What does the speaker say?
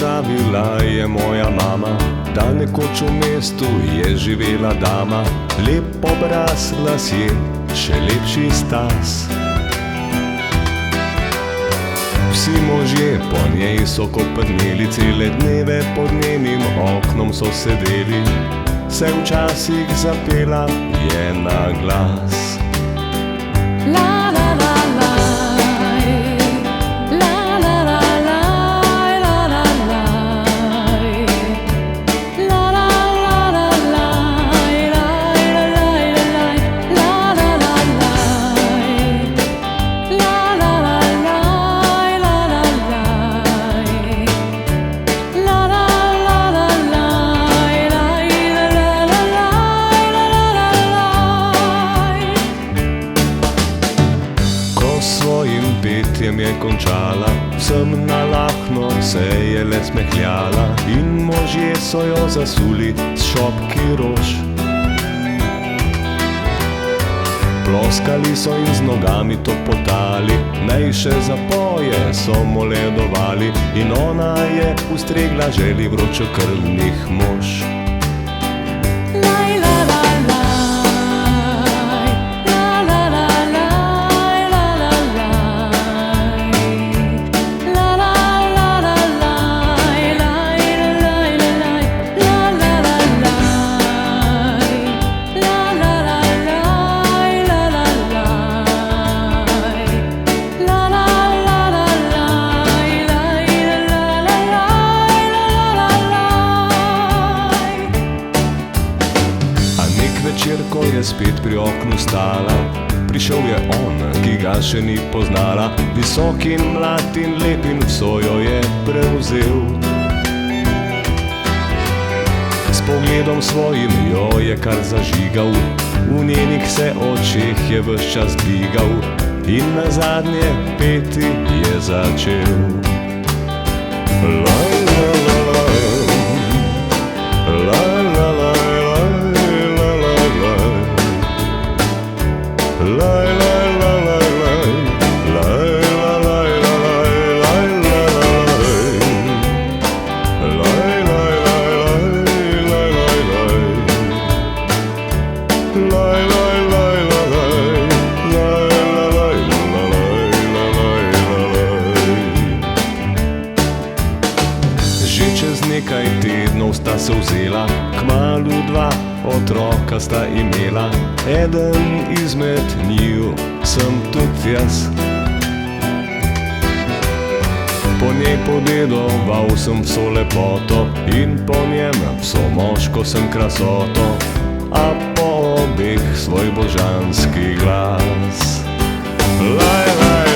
pravila je moja mama, da nekoč v mestu je živela dama. Lep obraz, lasje, še lepši stas. Vsi možje po njej so koprneli, cele dneve pod njenim oknom so sedeli. Se včasih zapela je na glas. La la la la, la la la la, la la la, la la la la, la la la la, la la la la, la la la la, la la Svojim petjem je končala, vsem nalahno se je le smehljala. In možje so jo zasuli s šopki rož. Ploskali so in z nogami topotali, naj še zapoje so moledovali. In ona je ustregla želji vročekrvnih mož. Večer, ko je spet pri oknu stala, prišel je on, ki ga še ni poznala. Visok in mlad in lep in vso jo je prevzel. S pogledom svojim jo je kar zažigal, v njenih se očeh je ves čas dvigal. In nazadnje peti je začel. La la la la, la la la. Že čez nekaj tednov sta se vzela, kmalu dva otroka sta imela. Eden izmed njiju sem tudi jaz. Po njej podedoval sem vso lepoto in po njem vso moško sem krasoto, a po obeh svoj božanski glas. Laj, laj.